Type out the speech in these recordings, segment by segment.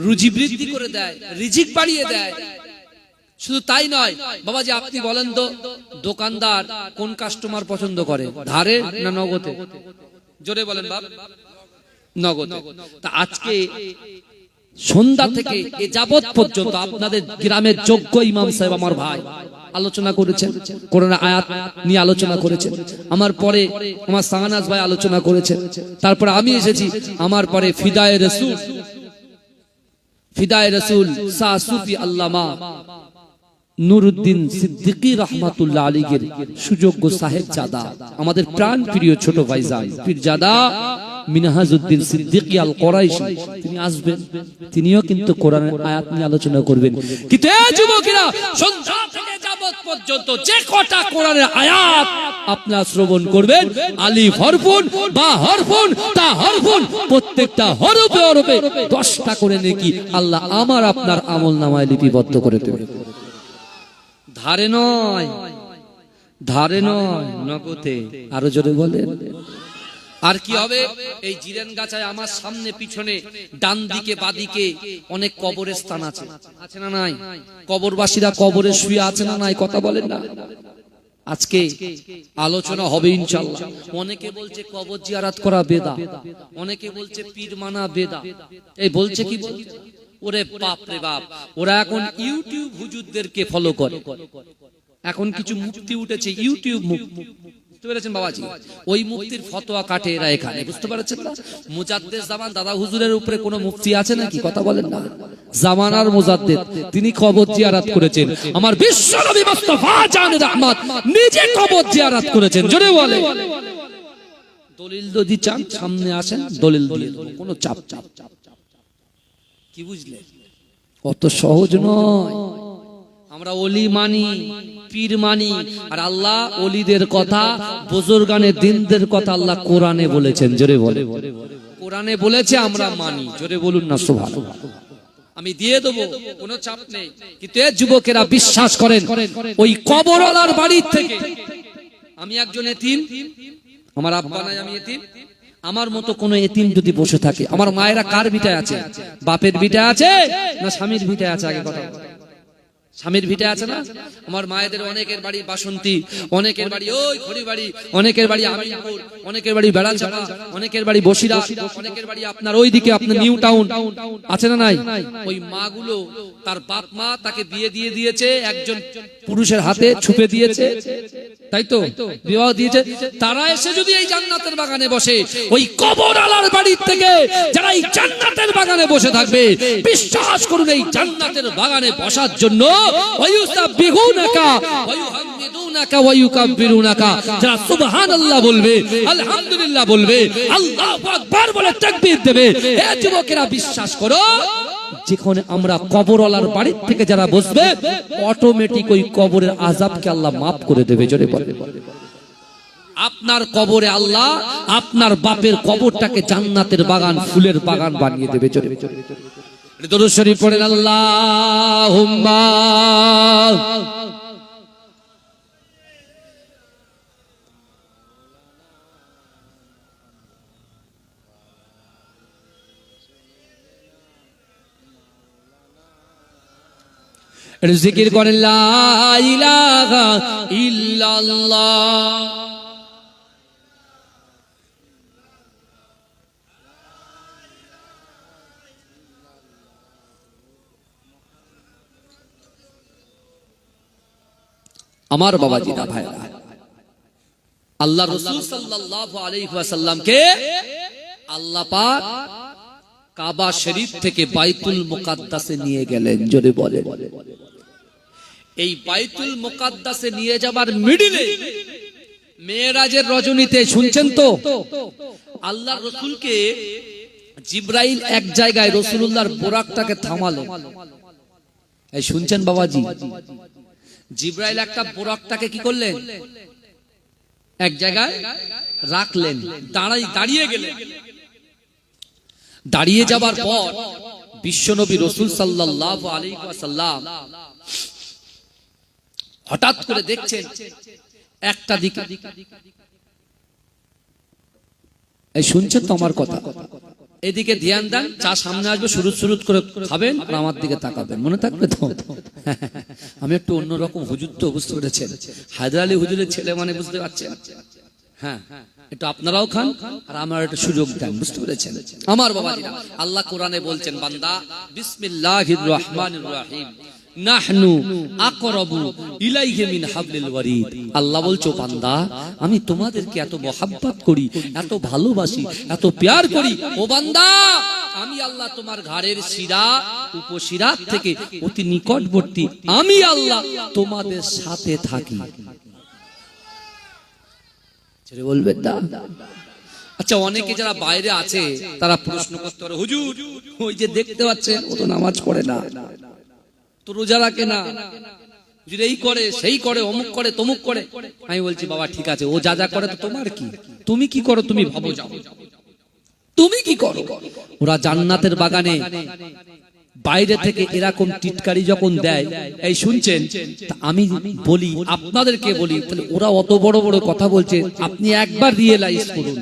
রুজি বৃদ্ধি করে দেয়, রিজিক বাড়িয়ে দেয়। শুধু তাই নয় বাবাজি, আপনি বলেন তো দোকানদার কোন কাস্টমার পছন্দ করে, ধারে না নগদে? জোরে বলেন বাপ। নগদে। তা আজকে সন্ধ্যা থেকে এ যাবৎ পর্যন্ত আপনাদের গ্রামের যোগ্য ইমাম সাহেব আমার ভাই আলোচনা করেছেন, কোরআনের আয়াত নিয়ে আলোচনা করেছেন। আমার পরে আমার সাহানাজ ভাই আলোচনা করেছেন। তারপরে আমি এসেছি, আমার পরে ফিদায়ে রাসূল শাহ সুফি আল্লামা নুরুদ্দিন সিদ্দিকী রাহমাতুল্লাহ আলাইহির সুযোগ্য সাহেবজাদা, আমাদের প্রাণ প্রিয় ছোট ভাইজান পীরজাদা মিনহাজউদ্দিন সিদ্দিকী আল কুরাইশি, তিনি আসবেন। তিনিও কিন্তু কোরআনের আয়াত নিয়ে আলোচনা করবেন। কিন্তু এই যুবকেরা সন্ধ্যা থেকে যাবত পর্যন্ত যে কটা কোরআনের আয়াত আপনারা শ্রবণ করবেন, আলিফ হরফুন, বা হরফুন, তা হরফুন, প্রত্যেকটা হরফে হরফে 10টা করে নেকি আল্লাহ আমার আপনার আমলনামায় লিপিবদ্ধ করে দেবেন। ধারে নয়, ধারে নয়, নগদে। আরো জোরে বলেন। আর কি হবে? এই জিরেন গাছায় আমার সামনে পিছনে ডান দিকে বাদিকে অনেক কবরের স্থান আছে, আছে না নাই? কবরবাসীরা কবরে শুয়ে আছে না নাই? কথা বলেন না। আজকে আলোচনা হবে ইনশাআল্লাহ। অনেকে বলছে কবর জিয়ারত করা বেদা, অনেকে বলছে পীর মানা বেদা। এই বলছে কি বলছে? ওরে বাপ রে বাপ, ওরা এখন ইউটিউব হুজুরদেরকে ফলো করে। এখন কিছু মুফতি উঠেছে, ইউটিউব মুফতি, বুঝতে পেরেছেন বাবাজি? ওই মুফতির ফতোয়া কাটে এরা এখানে, বুঝতে পারছেন না? মুজাদ্দেদ জামান দাদা হুজুরের উপরে কোনো মুফতি আছে নাকি? কথা বলেন না। জামানার মুজাদ্দেদ, তিনি কবর জিয়ারত করেছেন। আমার বিশ্বনবী মুস্তাফা জান রহমত নিজে কবর জিয়ারত করেছেন। জোরে বলে। দলিল যদি চান সামনে আসেন, দলিল দিয়ে দেব, কোনো চাপ চাপ চাপ। কি বুঝলে? অত সহজ নয়। আমরা ওলি মানি, পীর মানি, আর আল্লাহ ওলিদের কথা, বুজুর্গানের দিনদের কথা আল্লাহ কোরআনে বলেছেন। জোরে বলে। কোরআনে বলেছে, আমরা মানি। জোরে বলুন না সুবহানাল্লাহ। আমি দিয়ে দেবো, কোনো চাপ নেই। কিন্তু এই যুবকেরা বিশ্বাস করেন, ওই কবরওয়ালার বাড়ির থেকে আমি একজন এতিম, আমার আব্বা নাই, আমি এতিম। আমার মতো কোন এতিম যদি বসে থাকে, আমার মায়েরা কার ভিটায় আছে? বাপের ভিটায় আছে না স্বামীর ভিটায় আছে? আগে কথা। স্বামীর ভিটে আছে না? আমার মায়েদের অনেকের বাড়ি বাসন্তী, অনেকের বাড়ি ওই খড়িবাড়ি, অনেকের বাড়ি আমিনপুর, অনেকের বাড়ি বেড়াচাপা, অনেকের বাড়ি বসিরা, অনেকের বাড়ি আপনার ওইদিকে আপনার নিউ টাউন, আছে না নাই? ওই মাগুলো তার বাপ মা তাকে বিয়ে দিয়ে দিয়েছে, একজন পুরুষের হাতে ছুপে দিয়েছে, তাই তো বিবাহ দিয়েছে। তারা এসে যদি এই জান্নাতের বাগানে বসে, ওই কবরওয়ালার বাড়ির থেকে যারা এই জান্নাতের বাগানে বসে থাকবে, বিশ্বাস করুন এই জান্নাতের বাগানে বসার জন্য ওয়ায়ুসাব্বিহুনাকা ওয়ায়ুহাম্মিদুনাকা ওয়ায়ুকাব্বিরুনাকা, যারা সুবহানাল্লাহ বলবে, আলহামদুলিল্লাহ বলবে, আল্লাহু আকবার বলে তাকবীর দেবে। এ যুবকেরা বিশ্বাস করো, যেখানে আমরা কবরওয়ালার বাড়ির থেকে যারা বসবে, অটোমেটিক ওই কবরের আযাবকে আল্লাহ মাফ করে দেবে। জোরে বলে। আপনার কবরে আল্লাহ আপনার বাপের কবরটাকে জান্নাতের বাগান, ফুলের বাগান বানিয়ে দেবে। জোরে দরুদ শরীফ পড়েন, আল্লাহুম্মা জিকির করেন, লা ইলাহা ইল্লাল্লাহ। আমার বাবাজিরা ভাইরা, আল্লাহ রাসূল সাল্লাল্লাহু আলাইহি ওয়াসাল্লামকে আল্লাহ পাক কাবা শরীফ থেকে বাইতুল মুকাদ্দাসে নিয়ে গেলেন। জোরে বলে। এই বাইতুল মুকাদ্দাসে নিয়ে যাবার মিডলে মেরাজের রজনীতে, শুনছেন তো, আল্লাহর রাসূলকে জিবরাইল এক জায়গায় রাসূলুল্লাহর বোরাকটাকে থামালেন। এই শুনছেন বাবাজি? জিবরাইল একটা বোরাকটাকে কি করলেন? এক জায়গায় রাখলেন, দাঁড়িয়ে গেলেন। দাঁড়িয়ে যাবার পর বিশ্বনবী রাসূল সাল্লাল্লাহু আলাইহি ওয়াসাল্লাম হঠাৎ করে দেখছেন একটা দিকে, এই শুনছেন তো আমার কথা? এদিকে ধ্যান দেন, চা সামনে আসবে, সুরুত সুরুত করে খাবেন আর আমার দিকে তাকাবেন, মনে থাকবে তো? আমি একটু অন্যরকম হুজুর তো, বুঝতে পেরেছেন? হায়দার আলী হুজুরের ছেলে মানে, বুঝতে পারছেন? হ্যাঁ, একটু আপনারাও খান আর আমার একটু সুযোগ দেন, বুঝতে পেরেছেন? আমার বাবাজিরা, আল্লাহ কোরআনে বলছেন, বান্দা বিসমিল্লাহির রহমানির রহিম নাহনু আকরাবু ইলাইহি মিন হাবলিল ওয়ারিদ। আল্লাহ বলছো, বান্দা আমি তোমাদেরকে এত মহব্বত করি, এত ভালোবাসি, এত প্যার করি। ও বান্দা, আমি আল্লাহ তোমার ঘাড়ের শিরা উপশিরা থেকে অতি নিকটবর্তী, আমি আল্লাহ তোমাদের সাথে থাকি। ছেড়ে বলবেন না? আচ্ছা, অনেকে যারা বাইরে আছে তারা প্রশ্ন করতে পারে, হুজুর ওই যে দেখতে পাচ্ছেন ও তো নামাজ পড়ে না, তো রোজা রাখে না, এই করে সেই করে, অমুক করে তমুক করে। আমি বলছি, বাবা ঠিক আছে, ও যা যা করে তো তোমার কি? তুমি কি করো? তুমি ভাবো, যাও তুমি কি করো? ওরা জান্নাতের বাগানে বাইরে থেকে এরকম টিটকারি যখন দেয়, এই শুনছেন, আমি বলি আপনাদেরকে বলি, ওরা অত বড় বড় কথা বলছে, আপনি একবার রিয়েলাইজ করুন,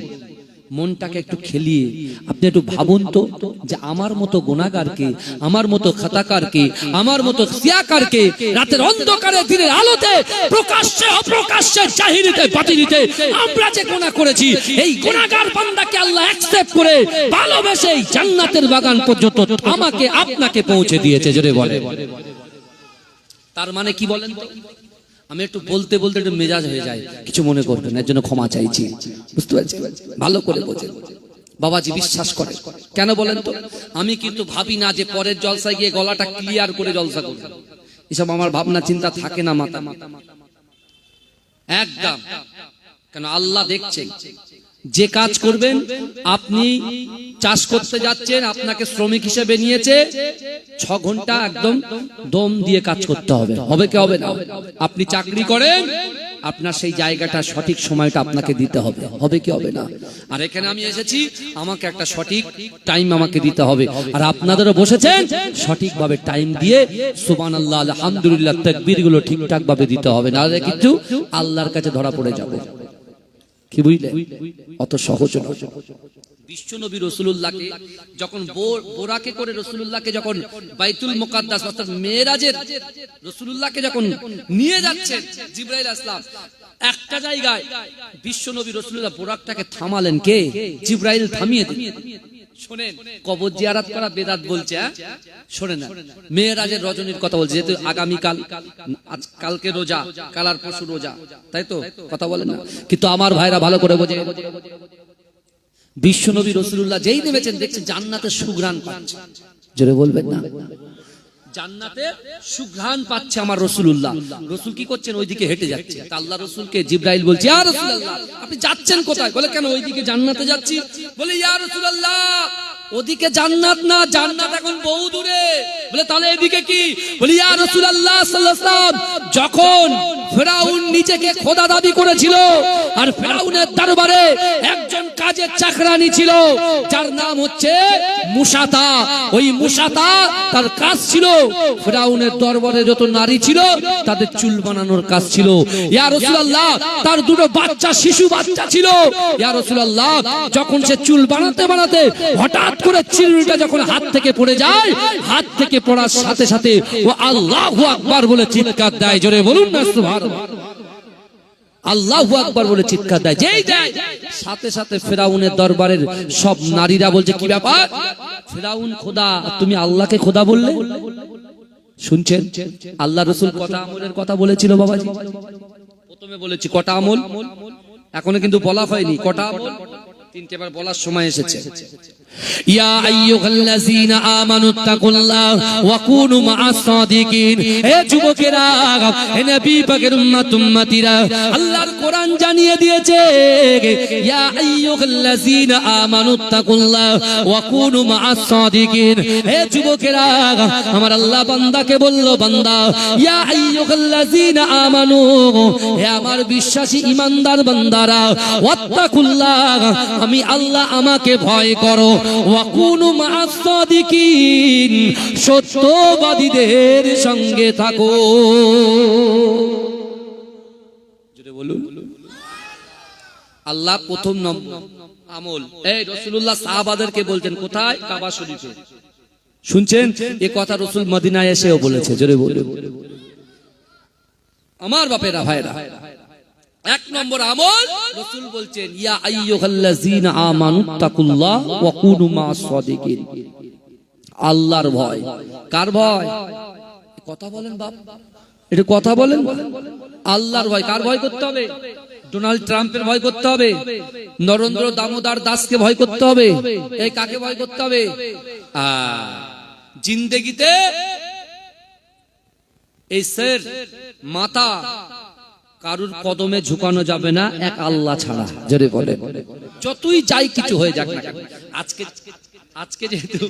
মনটাকে একটু খেলিয়ে আপনি একটু ভাবুন তো, যে আমার মতো গুনাহগারকে, আমার মতো খাতাকারকে, আমার মতো খিয়াকারকে রাতের অন্ধকারে দিনের আলোতে প্রকাশ্যে অপ্রকাশ্যে জাহিরিতে বাতিনিতে আমরা যে গুনাহ করেছি, এই গুনাহগার বান্দাকে আল্লাহ অ্যাকসেপ্ট করে ভালোবেসে জান্নাতের বাগান পর্যন্ত আমাকে আপনাকে পৌঁছে দিয়েছে। জোরে বলে, তার মানে কি বলেন তো? আমি একটু বলতে বলতে একটু মেজাজ হয়ে যায়, কিছু মনে করবেন, এর জন্য ক্ষমা চাইছি, বুঝতে পারছি? ভালো করে বোঝেন বাবাজি, বিশ্বাস করে কেন বলেন তো? আমি কিন্তু ভাবি না যে পরের জলসায় গিয়ে গলাটা ক্লিয়ার করে জলসা করব, এসব আমার ভাবনা চিন্তা থাকে না মাথা একদম। কেন? আল্লাহ দেখছেন, যে কাজ করবেন, আপনি চাষ করতে যাচ্ছেন, আপনাকে শ্রমিক হিসেবে নিয়েছে, 6 ঘন্টা একদম দম দিয়ে কাজ করতে হবে, হবে কি হবে না? আপনি চাকরি করেন, আপনার সেই জায়গাটা সঠিক সময়টা আপনাকে দিতে হবে, হবে কি হবে না? আর এখানে আমি এসেছি, আমাকে একটা সঠিক টাইম আমাকে দিতে হবে, আর আপনাদেরও বসেছেন সঠিকভাবে টাইম দিয়ে সুবহানাল্লাহ আলহামদুলিল্লাহ তাকবীর গুলো ঠিকঠাক ভাবে দিতে হবে, নাহলে কিন্তু আল্লাহর কাছে ধরা পড়ে যাবে। কি বুঝলে? অত সহজ না। বিশ্বনবী রাসূলুল্লাহকে যখন বোরাকে করে রাসূলুল্লাহকে যখন বাইতুল মুকাদ্দাস অর্থাৎ মেরাজের রাসূলুল্লাহকে যখন নিয়ে যাচ্ছেন জিবরাইল আসলাম, একটা জায়গায় বিশ্বনবী রাসূলুল্লাহ বোরাকটাকে থামালেন, কে? জিবরাইল থামিয়ে দিলেন। শুনেন, কবর জিয়ারত করা বেদাত বলছে, শোনেন না, মেরাজের রজনীর কথা বলছে, যেহেতু আগামীকাল, কালকে রোজা, কাল আর পরশু রোজা, তাই তো কথা বলেন না? কিন্তু আমার ভাইরা ভালো করে বোঝে, বিশ্বনবী রাসূলুল্লাহ যেই নেমেছেন, দেখছেন জান্নাতে সুঘ্রাণ পাচ্ছে। জোরে বলবেন না? জান্নাতে সুঘ্রাণ পাচ্ছে আমার রাসূলুল্লাহ। রাসূল কি করছেন? ওইদিকে হেঁটে যাচ্ছে। তা আল্লাহ রাসূলকে জিবরাইল বলছে, ইয়া রাসূলুল্লাহ আপনি যাচ্ছেন কোথায়? বলে, কেন ওইদিকে জান্নাতে যাচ্ছি। বলে, ইয়া রাসূলুল্লাহ ওদিকে জান্নাত না, জান্নাত এখন বহু দূরে। বলে, তাহলে এদিকে কি? বলে, ইয়া রাসূলুল্লাহ সাল্লাল্লাহু আলাইহি ওয়াসাল্লাম যখন ফেরাউন নিজেকে খোদা দাবি করেছিল, আর ফেরাউনের দরবারে একজন কাজের চাকরানি ছিল যার নাম হচ্ছে মুসাতা। ওই মুসাতা তার কাজ ছিল ফেরাউনের দরবারে যত নারী ছিল তাদের চুল বানানোর কাজ ছিল। ইয়া রাসূলুল্লাহ তার দুটো বাচ্চা, শিশু বাচ্চা ছিল। ইয়া রাসূলুল্লাহ যখন সে চুল বানাতে বানাতে হঠাৎ করে চিরুনিটা যখন হাত থেকে পড়ে যায়, হাত থেকে পড়ার সাথে সাথে ও আল্লাহু আকবার বলে চিৎকার দেয়। জোরে বলুন না সুবহানাল্লাহ। আল্লাহু আকবার বলে চিৎকার দেয়, যেই দেয় সাথে সাথে ফেরাউনের দরবারের সব নারীরা বলছে, কি ব্যাপার? ফেরাউন খোদা, তুমি আল্লাহকে খোদা বললে? শুনছেন, আল্লাহ রাসূল কটা আমলের কথা বলেছিল বাবাজি? প্রথমে বলেছি কটা আমল, এখনো কিন্তু বলা হয়নি কটা আমল, তিনটে বার বলার সময় এসেছে। ইয়া আইয়ুহাল্লাযীনা আমানুত্তাকুল্লাহ ওয়া কুনু মা'আস সাদিকিন। হে যুবকেরা, হে নবী পাকের উম্মতিরা, আল্লাহর কোরআন জানিয়ে দিয়েছে, ইয়া আইয়ুহাল্লাযীনা আমানুত্তাকুল্লাহ ওয়া কুনু মা'আস সাদিকিন। হে যুবকেরা, আমার আল্লাহ বান্দাকে বলল, বান্দা ইয়া আইয়ুহাল্লাযীনা আমানু, হে আমার বিশ্বাসী ঈমানদার বান্দারা, ওয়াত্তাকুল্লাহ, আমি আল্লাহ আমাকে ভয় করো, ওয়া কুনু মা'আস সাদিকিন, সত্যবাদীদের সঙ্গে থাকো। জোরে বলুন। আল্লাহ প্রথম নম্বর আমল। এই রাসূলুল্লাহ সাহাবাদেরকে বলতেন কোথায়? কাবা শরীফে। শুনছেন এই কথা রাসূল মদিনায় এসেও বলেছে, জোরে বলুন। আমার বাপেরা ভাইরা, এক নম্বর আমল রাসূল বলছেন ইয়া আইয়ুহাল্লাযীনা আমানুত্তাকুল্লাহ ওয়া কুনু মা'আস সাদিকিন। আল্লাহর ভয়। কার ভয়? কথা বলেন বাপ, একটু কথা বলেন। আল্লাহর ভয়। কার ভয় করতে হবে? ডোনাল্ড ট্রাম্পের ভয় করতে হবে, নরেন্দ্র দামোদর দাসকে ভয় করতে হবে। এই কাকে ভয় করতে হবে? জিন্দেগিতে এই স্যার মাথা কারুর কদমে ঝুঁকানো যাবে না এক আল্লাহ ছাড়া, জোরে বলে। যতই যাই কিছু হয়ে যাক না। আজকে যেহেতু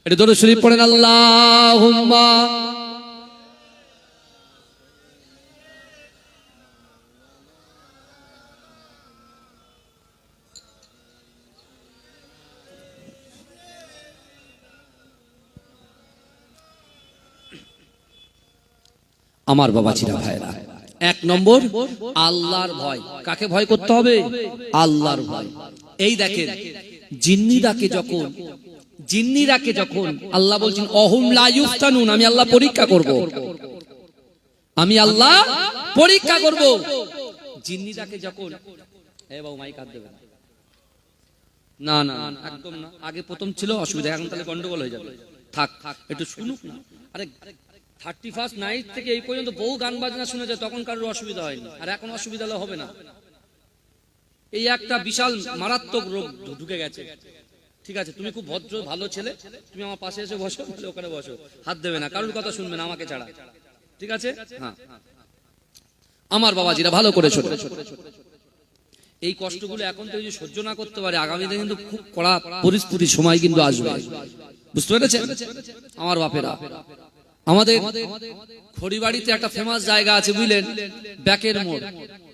এটা দরুদ শরীফ পড়েন, আল্লাহুম্মা আমার বাবাজিরা ভাইরা, এক নম্বর আল্লাহর ভয়। কাকে ভয় করতে হবে? আল্লাহর ভয়। এই দেখেন জিন্নিরাকে যখন আল্লাহ বলছেন অহুম লা ইফতানুন, আমি আল্লাহ পরীক্ষা করব, আমি আল্লাহ পরীক্ষা করব। জিন্নিরাকে যখন বাবু মাইক হাত দেবেন না, না একদম না, আগে প্রথম ছিল অসুবিধা, এখন তাহলে গন্ডগোল হয়ে যাবে। থাক একটু শুনুক না। আরে 31st নাইট থেকে এই পর্যন্ত বহু গান বাজনা শুনেছে, তখন কারোর অসুবিধা হয়নি, আর এখন অসুবিধা হবে না। এই একটা বিশাল মারাত্মক রোগ ঢুকে গেছে। ঠিক আছে, তুমি খুব ভদ্র ভালো ছেলে, তুমি আমার পাশে এসে বসো, ওখানে বসো, হাত দেবে না, কারোর কথা শুনবে না আমাকে ছাড়া, ঠিক আছে? হ্যাঁ, আমার বাবাজিরা ভালো করে শোনো। এই কষ্টগুলো এখন তো যদি সহ্য না করতে পারে, আগামীতে কিন্তু খুব কড়া পরিস্থিতির সময় কিন্তু আসবে, বুঝতে পেরেছেন আমার বাপেরা? আমাদের খড়িবাড়িতে একটা ফেমাস জায়গা আছে বুঝলেন, ব্যাকের মোড়,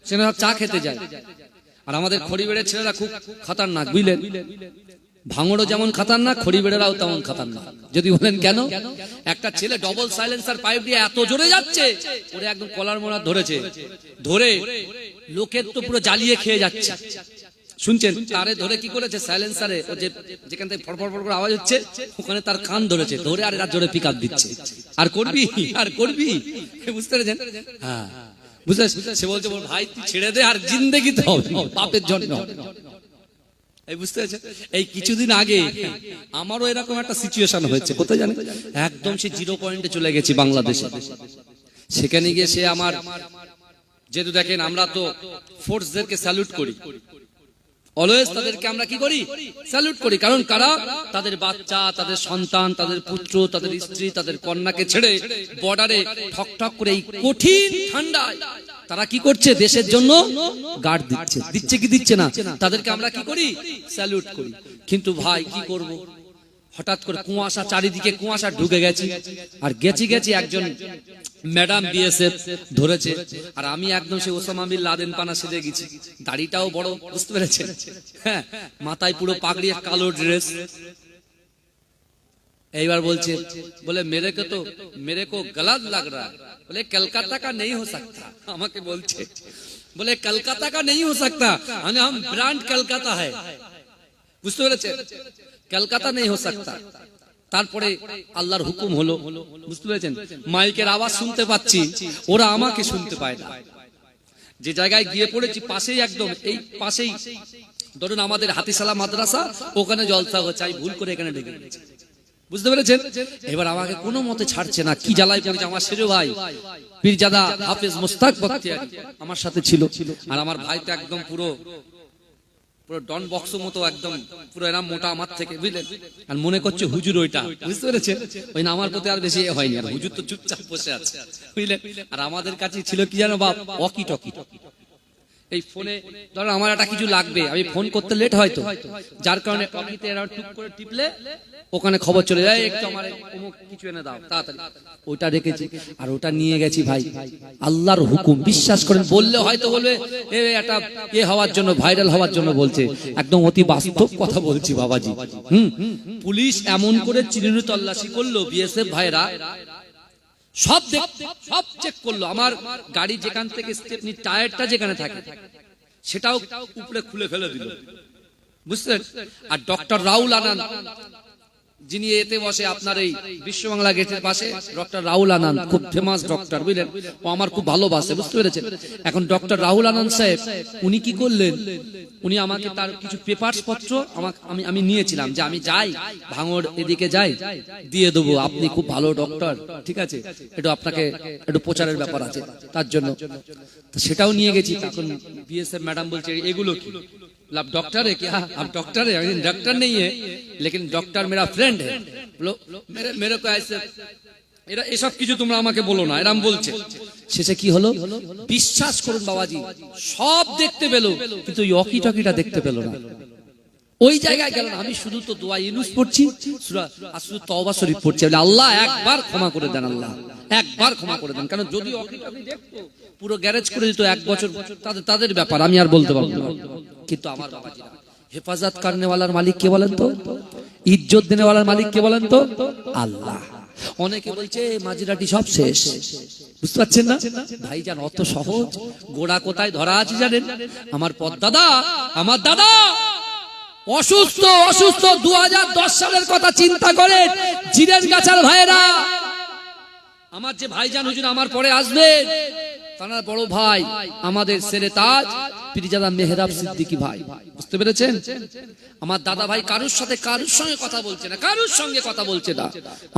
সেখানে চা খেতে যায়। আর আমাদের খড়িবাড়ির ছেলেরা খুব খাতারনাক বুঝলেন, ভাঙড়ও যেমন খাতারনাক, খড়িবাড়িরাও তেমন খাতারনাক। যদি বলেন কেন? একটা ছেলে ডবল সাইলেন্সার পাইপ দিয়ে এত জোরে যাচ্ছে, ওরে একদম কলার মোড়া ধরেছে, ধরে লোকের তো পুরো জ্বালিয়ে খেয়ে যাচ্ছে। শুনছেন? তারে ধরে কি করেছে, সাইলেন্সারে যেখান থেকে ফড়ফড় ফড় করে আওয়াজ হচ্ছে ওখানে তার কান ধরেছে, ধরে আর রাত জোরে পিকআপ দিচ্ছে। আর করবি আর করবি, বুঝতে পেরেছেন? হ্যাঁ, বুঝতে। সে বলছে ভাই তুই ছেড়ে দে, আর জিন্দেগিতে হবে পাপের জন্য। এই বুঝতে পেরেছেন? এই কিছুদিন আগে আমারও এরকম একটা সিচুয়েশন হয়েছে, কোথায় জানেন? একদম সে 0 পয়েন্টে চলে গেছি বাংলাদেশে। সেখানে গিয়ে সে আমার, যেহেতু দেখেন আমরা তো ফোর্সদেরকে স্যালুট করি, অলওয়েজ তাদেরকে আমরা কি করি? স্যালুট করি। কারণ কারা? তাদের বাচ্চা, তাদের সন্তান, তাদের পুত্র, তাদের স্ত্রী, তাদের কন্যাকে ছেড়ে বর্ডারে ঠক ঠক করে এই কঠিন ঠান্ডায় তারা কি করছে? দেশের জন্য গার্ড দিচ্ছে। দিচ্ছে কি দিচ্ছে না? তাদেরকে আমরা কি করি? স্যালুট করি। কিন্তু ভাই কি করব, হঠাৎ করে কুয়াশা, চারিদিকে কুয়াশা ঢুকে গেছি, আর গেছি একজন ম্যাডাম বিএসএফ ধরেছে, আর আমি একদম সে ওসামা বিন লাদেন পানা সেজে গেছি, দাড়িটাও বড়, বুঝতে পেরেছেন? হ্যাঁ, মাথায় পুরো পাগড়ি, কালো ড্রেস। এইবার বলছে, বলে মেরে কো গলত লাগ রা, বলে কলকাতা কা নেই হো সকতা। আমাকে বলছে, বলে কলকাতা কা নেই হো সকতা, মানে হাম ব্র্যান্ড কলকাতা হ্যায়, বুঝতে পেরেছেন? কলকাতা নেই হো সকতা। তারপরে আল্লাহর হুকুম হলো, বুঝতে পেরেছেন? মাইকের আওয়াজ শুনতে পাচ্ছি, ওরা আমাকে শুনতে পায় না। যে জায়গায় গিয়ে পড়েছি পাশেই, একদম এই পাশেই ধরুন আমাদের হাতিশালা মাদ্রাসা, ওখানে জলসা হচ্ছে, আমি ভুল করে এখানে ঢুকে গেছি, বুঝতে পেরেছেন? এবার আমাকে কোনো মতে ছাড়ছে না, কি জ্বালায় পড়েছে। আমার সেজো ভাই পীরজাদা হাফেজ মুস্তাক বখতিয়ারি আমার সাথে ছিল, আর আমার ভাই তো একদম পুরো ডন বক্স মতো, একদম পুরো এরকম মোটা আমার থেকে, বুঝলেন? আর মনে করছে হুজুর ওইটা, বুঝতে পেরেছেন? ওই না, আমার প্রতি আর বেশি হয়নি, আর হুজুর তো চুপচাপ বসে আছে, বুঝলেন? আর আমাদের কাছে ছিল কি জানো বাপ, ওয়াকি টকি। এই ফোনে ধরো আমার একটা কিছু লাগবে, আমি ফোন করতে লেট হয়তো, যার কারণে টকিতে এরা টুক করে টিপলে ওখানে খবর চলে যায়, একটু আমার অমুক কিছু এনে দাও তাড়াতাড়ি। ওটা রেখেছি, আর ওটা নিয়ে গেছি ভাই, আল্লাহর হুকুম, বিশ্বাস করেন। বললে হয়তো বলবে এটা হওয়ার জন্য, ভাইরাল হওয়ার জন্য বলছে, একদম অতি বাস্তব কথা বলছি বাবাজি। পুলিশ এমন করে চিরুনি তল্লাশি করলো, বিএসএফ ভাইরা সব চেক করলো, আমার গাড়ি যেখান থেকে স্টেপনি টায়ারটা যেখানে থাকে সেটাও উপরে খুলে ফেলে দিল, বুঝলেন? আর ডক্টর রাহুল আনন্দ, যিনি এতে বসে আপনার এই বিশ্ব বাংলা গেটের পাশে, ডক্টর রাহুল আনন্দ খুব ফেমাস ডক্টর, বুঝলেন? ও আমার খুব ভালোবাসে, বুঝতে পেরেছেন? এখন ডক্টর রাহুল আনন্দ সাহেব উনি কি করলেন, উনি আমাকে তার কিছু পেপারস পত্র আমি নিয়েছিলাম, যে আমি যাই ভাঙড় এদিকে যাই দিয়ে দেবো, আপনি খুব ভালো ডক্টর, ঠিক আছে, একটু আপনাকে একটু প্রচারের ব্যাপার আছে তার জন্য। তো সেটাও নিয়ে গেছি। তখন বিএসএফ ম্যাডাম বলছে এগুলো কি? आप डॉक्टर है क्या? आप डॉक्टर है? डॉक्टर नहीं है, लेकिन डॉक्टर मेरा फ्रेंड है। बोलो मेरे को ऐसे এরা এসব কিছু তোমরা আমাকে বলো না, এরকম বলছে। শেষে কি হলো? বিশ্বাস করুন বাবাজি, সব দেখতে পেল কিন্তু ওই অকি টকিটা দেখতে পেল না। ওই জায়গায় গেল না। আমি শুধু তো দোয়া ইউনুস পড়ছি, সূরা আর শুধু তওবা শরীফ পড়ছি, আল্লাহ একবার ক্ষমা করে দেন, আল্লাহ একবার ক্ষমা করে দেন। কারণ যদি অকি টকি দেখতো পুরো গ্যারেজ করে দিত 1 বছর, তাদের ব্যাপার, আমি আর বলতে পারবো না। কিন্তু আমার বাবাজিরা, হেফাজত করনে ওয়ালার মালিক কে বলেন তো? ইজ্জত দেনে ওয়ালার মালিক কে বলেন তো? আল্লাহ। অনেকে বলছে মাঝরাটি সব শেষ, বুঝতে পারছেন না ভাইজান? অত সহজ গোড়া কোথায় ধরা আছে জানেন? আমার পদ্দাদা, আমার দাদা অসুস্থ 2010 সালের কথা চিন্তা করেন। জিরেন গাছার ভাইয়েরা, আমার যে ভাইজান হুজুর আমার পরে আসবেন, তার বড় ভাই আমাদের সেরে তাজ পীরজাদা মেহরাব সিদ্দিকী ভাই, বুঝতে পেরেছেন? আমার দাদা ভাই কারুর সঙ্গে কথা বলছে না, কারুর সঙ্গে কথা বলছে না।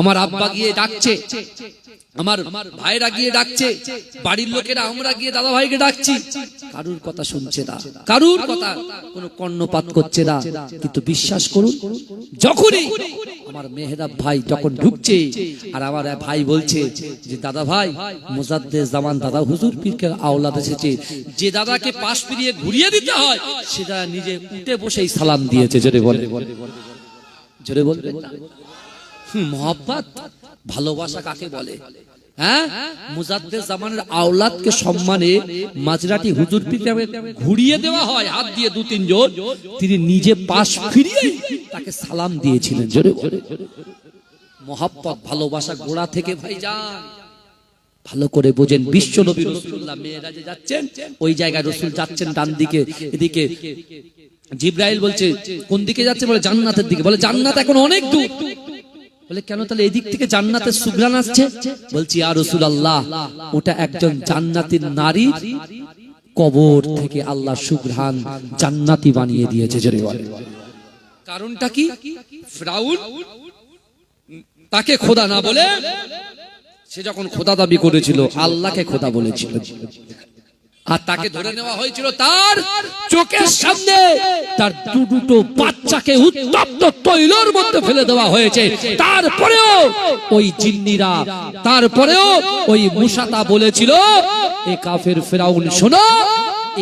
আমার আব্বা গিয়ে ডাকছে, আমার ভাইরা গিয়ে ডাকছে, বাড়ির লোকেরা আমরা গিয়ে দাদা ভাইকে ডাকছি, কারুর কথা শুনছে না, কারুর কথা কোনো কর্ণপাত করছে না। কিন্তু বিশ্বাস করুন, যখনই আমার মেহরাব ভাই যখন ঢুকছে আর আমার ভাই বলছে যে দাদা ভাই মুজাদ্দেদ জামান দাদা হুজুর পীরকে আওলাদ এসেছে, যে দাদাকে পাশ ফিরিয়ে ঘুরিয়ে দিতে হয় সেটা নিজে উঠে বসেই সালাম দিয়েছে। জোরে বলে, জোরে বলবেন না? মোহাব্বত ভালোবাসা কাকে বলে? হ্যাঁ, মুজাদ্দেদ জামানের আওলাদকে সম্মানে মাঝরাটি হুজুর পীরকে ঘুরিয়ে দেওয়া হয় হাত দিয়ে 2-3 জন, তিনি নিজে পাশ ফিরিয়ে তাকে সালাম দিয়েছিলেন। জোরে বলে, মোহাব্বত ভালোবাসা গোড়া থেকে ভাইজান ভালো করে বোঝেন। বিশ্ব নবী রাসূলুল্লাহ মেরাজে যাচ্ছেন, ওই জায়গায় রাসূল যাচ্ছেন ডান দিকে, এদিকে জিবরাইল বলছে কোন দিকে যাচ্ছে? বলে জান্নাতের দিকে। বলে জান্নাত এখন অনেক দূর। বলে কেন? তাহলে এদিক থেকে জান্নাতের সুঘ্রাণ আসছে। বলছি ইয়া রাসূলুল্লাহ, ওটা একজন জান্নাতীর নারী কবর থেকে আল্লাহ সুঘ্রাণ জান্নাতি বানিয়ে দিয়েছে। জোরে বলে, কারণটা কি? ফিরাউন তাকে খোদা না বলে, সে যখন খোদা দাবি করেছিল আল্লাহকে খোদা বলেছিল, আর তাকে ধরে নেওয়া হয়েছিল তার চোখের সামনে। তার দুটো বাচ্চাকে উত্তপ্ত তৈলের মধ্যে ফেলে দেওয়া হয়েছে। তারপরেও ওই জিন্নিরা, তারপরেও ওই মুসাতা বলেছিল এ কাফের ফিরাউন, শোনো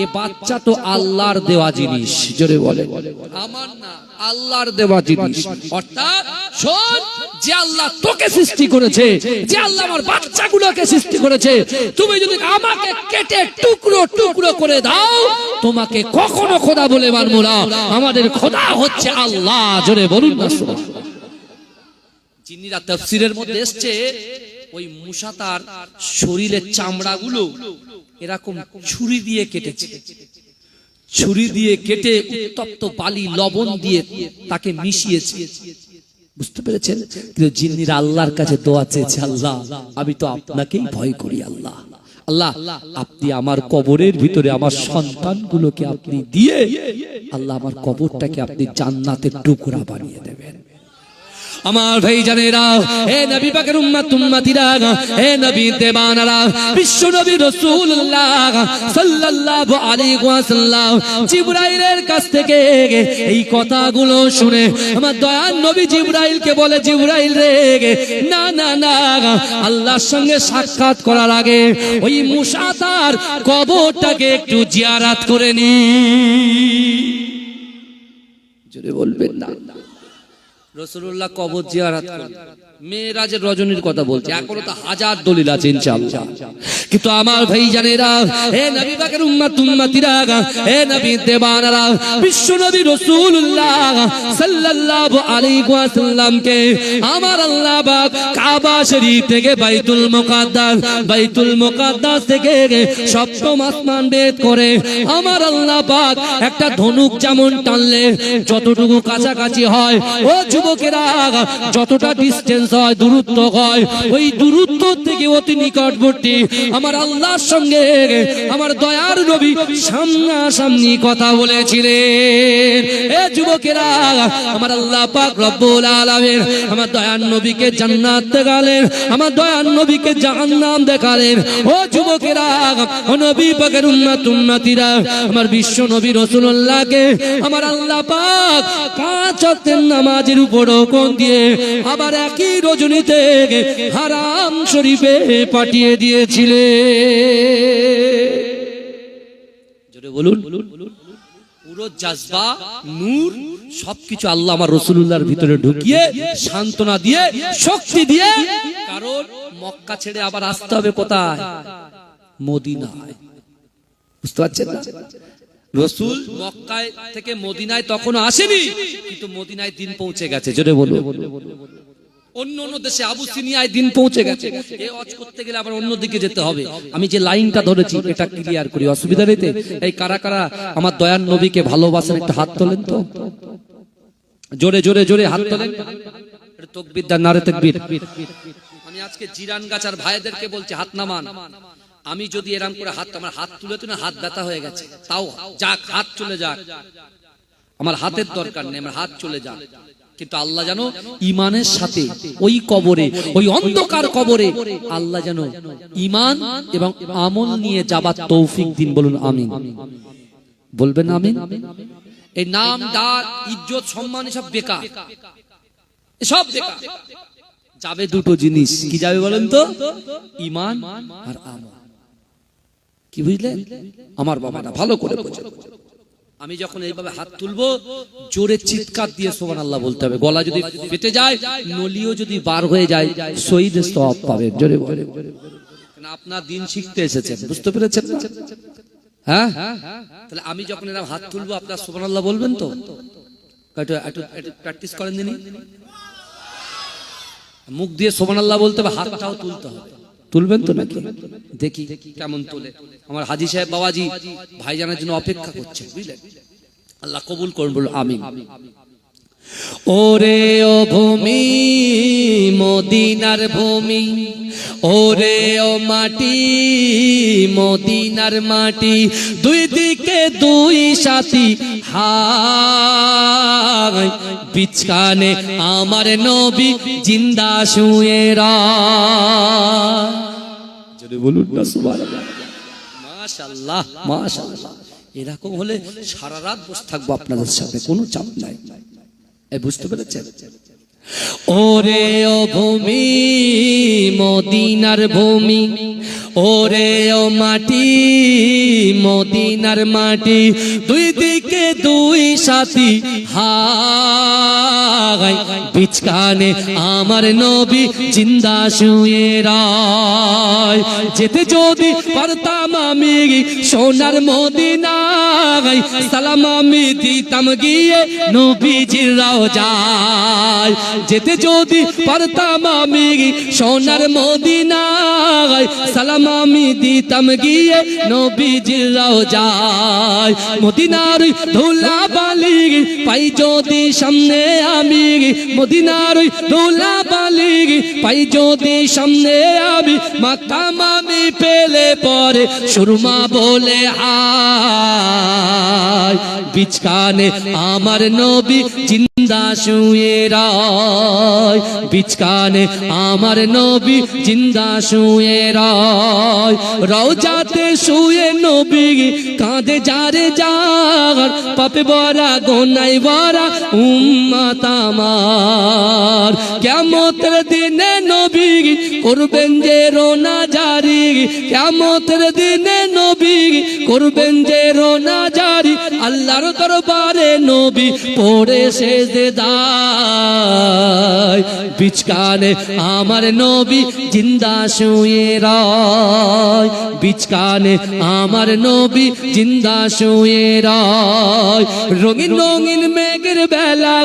এ বাচ্চা তো আল্লাহর দেওয়া জিনিস। জোরে বলে, আমার না, আল্লাহর দেওয়া জিনিস। অর্থাৎ শোন, যে আল্লাহ তোকে সৃষ্টি করেছে, যে আল্লাহ আমার বাচ্চাগুলোকে সৃষ্টি করেছে, তুমি যদি আমাকে কেটে টুকরো টুকরো করে দাও, তোমাকে কখনো খোদা বলে মানবো না। আমাদের খোদা হচ্ছে আল্লাহ। জোরে বলুন না সুবহানাল্লাহ। জিন্নিরা তাফসীরের মধ্যে এসেছে ওই মুসা তার শরীরের চামড়াগুলো এরকম ছুরি দিয়ে কেটেছে, ছুরি দিয়ে কেটে উত্তপ্ত বালি লবণ দিয়ে তাকে মিশিয়েছে। বুঝতে পেরেছেন? কিন্তু জিন্নিরা আল্লাহর কাছে দোয়া চেয়েছে, আল্লাহ আমি তো আপনাকেই ভয় করি, আল্লাহ আল্লাহ আপনি আমার কবরের ভিতরে আমার সন্তানগুলোকে আপনি দিয়ে আল্লাহ আমার কবরটাকে আপনি জান্নাতের টুকরা বানিয়ে দেবেন। আমার ভাই জানেরা, হে নবী পাকের উম্মত উম্মতিরা, হে নবী দেবানারা, বিশ্ব নবী রাসূলুল্লাহ সাল্লাল্লাহু আলাইহি ওয়াসাল্লাম জিবরাইলের কাছ থেকে এই কথাগুলো শুনে আমার দয়ার নবী জিবরাইলকে বলে, জিবরাইল রে, না না না, আল্লাহর সঙ্গে সাক্ষাৎ করার আগে ওই মুসা তার কবরটাকে একটু জিয়ারত করে নি। জোরে বলবেন না? রাসূলুল্লাহ কবর জিয়ারত করেন। মেরাজের রজনীর কথা বলছে, এখনো তো হাজার দলিল আছে ইনশাআল্লাহ। কিন্তু আমার ভাই জানেরা, হে নবী পাকের উম্মত উম্মতিরা, হে নবী দেবানারা, বিশ্ব নবী রাসূলুল্লাহ সাল্লাল্লাহু আলাইহি ওয়াসাল্লামকে আমার আল্লাহ পাক কাবা শরীফ থেকে বাইতুল মুকাদ্দাস থেকে সপ্তম আসমান ভেদ করে আমার আল্লাহ পাক একটা ধনুক যেমন টানলে যতটুকু কাছাকাছি হয়, ও যুবকেরা, যতটা ডিসটেন্স হয়, দূরত্ব হয়, ওই দূরত্ব থেকে অতি নিকটবর্তী আমার আল্লাহর সঙ্গে আমার দয়ার নবী সামনাসামনি কথা বলেছিলেন। এ যুবকেরা, আমার আল্লাহ পাক রব্বুল আলামিন আমার দয়ার নবীকে জান্নাত দেখালেন, আমার দয়ার নবীকে জাহান্নাম দেখালেন। ও যুবকেরা, ও নবী পাকের উম্মত উম্মতিরা, আমার বিশ্ব নবী রাসূলুল্লাহকে আমার আল্লাহ পাক 5 ওয়াক্তের নামাজের উপর হুকুম দিয়ে আবার একই রজনীতে হারাম শরীফে পাঠিয়ে দিয়েছিলেন। জোরে বলুন। পুরো জাজবা, নূর সবকিছু আল্লাহ আমার রাসূলুল্লাহর ভিতরে ঢুকিয়ে সান্ত্বনা দিয়ে শক্তি দিয়ে, কারণ মক্কা ছেড়ে আবার আসতে হবে কোথায়? মদিনায়। বুঝতে পারছেন না? রাসূল মক্কায় থেকে মদিনায় তখনও আসেনি, কিন্তু মদিনায় দিন পৌঁছে গেছে। জোরে বলুন। অন্য দেশে আবু সিনিয়ায় দিন পৌঁছে গেছে, এই ওয়াজ করতে গেলে আবার অন্য দিকে যেতে হবে। আমি যে লাইনটা ধরেছি এটা ক্লিয়ার করি, অসুবিধা নেই। এই কারা কারা আমার দয়ার নবীকে ভালোবাসেন একটু হাত তোলেন তো, জোরে জোরে জোরে হাত তোলেন। তাকবীর দান, নারে তাকবীর। আমি আজকে জিরান গাছার ভাইদেরকে বলছি হাত নামান। আমি যদি এরকম করে হাত, আমার হাত তুলে তুলে হাত ব্যথা হয়ে গেছে, তাও যাক, হাত চলে যাক, আমার হাতের দরকার নেই, আমার হাত চলে যাক। কিন্তু আল্লাহ জানো ইমানের সাথে ওই কবরে, ওই অন্ধকার কবরে আল্লাহ জানো ইমান এবং আমল নিয়ে যাবার তৌফিক দিন। বলুন আমিন। বলবেন আমিন। এই নাম, ডাক, ইজ্জত, সম্মান সব বেকার, সব বেকার। যাবে দুটো জিনিস, কি যাবে বলেন তো? ইমান আর আমল। কি বুঝলেন আমার বাবাটা? ভালো করে বোঝেন। আমি যখন এইভাবে হাত তুলবো, জোরে চিৎকার দিয়ে সুবহানাল্লাহ বলতে হবে। গলা যদি ফেটে যায়, নলিও যদি বার হয়ে যায়, শহীদের সওয়াব পাবেন। জোরে বলেন। আপনার দিন শিখতে এসেছেন, বুঝতে পেরেছেন না? হ্যাঁ, তাহলে আমি যখন এরকম হাত তুলবো, আপনার সুবহানাল্লাহ বলবেন তো? একটু প্র্যাকটিস করেন দিনই। মুখ দিয়ে সুবহানাল্লাহ বলতে হবে, হাতটাও তুলতে হবে। তুলবেন তো নাকি? দেখি কেমন তোলে। আমার হাজী সাহেব বাবাজি ভাইজানের জন্য অপেক্ষা করছে, বুঝলেন? আল্লাহ কবুল করুন, বলুন আমিন। ওরে ও ভূমি, মদিনার ভূমি, ওরে ও মাটি, মদিনার মাটি, দুই দিকে দুই সাথী হায়, বিছখানে আমার নবী জিন্দা শুয়ে রয়। যদি বলুন না সুবহানাল্লাহ। মাশাআল্লাহ মাশাআল্লাহ। এরকম হলে সারা রাত বসে থাকবো আপনাদের সাথে, কোনো চাপ নাই। এই বুঝতে পেরেছেন? ওরে ও ভূমি, মদিনার ভূমি, ওরে ও মাটি, মদিনার মাটি, দুই দিকে দুই সাথী হায়, বিছখানে আমার নবী জিন্দা শুয়ে রয়। যেতে যদি পারতাম আমি সোনার মদিনায়, সালাম আমি দিতাম গিয়ে নবীজির রওজায়। যেতে যদি পারতাম আমি সোনার মদিনায়, সালাম আমি দিতাম গিয়ে নবীজির রওজায়। মদিনার ধুলা বালি পাই যদি সামনে আমি, মদিনার ধুলা বালি পাই যদি সামনে আমি, মাকাম আমি পেলে পরে সুরমা বলে হায়, বিছখানে আমার নবী জিন্দা শুয়ে রয়, বিছখানে আমার নবী জিন্দা শুয়ে রয়। রওজাতে শুয়ে নবী কাঁদে যারে যার, পাপে ভরা গোনায় ভরা উম্মত আমার। কিয়ামতের দিনে নবী করবেন যে রোনা জারি, কিয়ামতের দিনে নবী করবেন যে রোনা জারি, আল্লাহর দরবারে নবী পড়ে সেজদায় বিচকানে আমার নবী জিন্দা শুয়ে রয় বিচকানে আমার নবী জিন্দা শুয়ে রয় রঙিন রঙিন মেঘের বেলা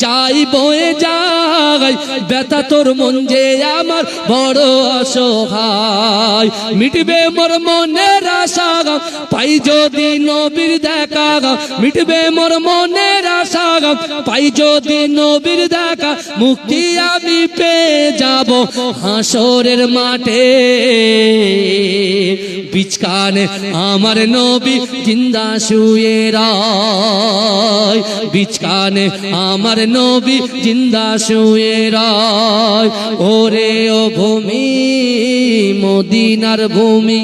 যাই বয়ে যায় ব্যথা তোর মন যে আমার বড় অসহায় মিটবে মোর মনের আশা পাই যদি নবীর দেখা মিটবে মোর মনের আশা পাই যদি নবীর দেখা মুক্তি আমি পেয়ে যাব হাসরের মাঠে বিচকানে আমার নবী জিন্দা শুয়ে রয় বিচকানে আমার নবী জিন্দা শুয়ে রয় ওরে ও ভূমি মদিনার ভূমি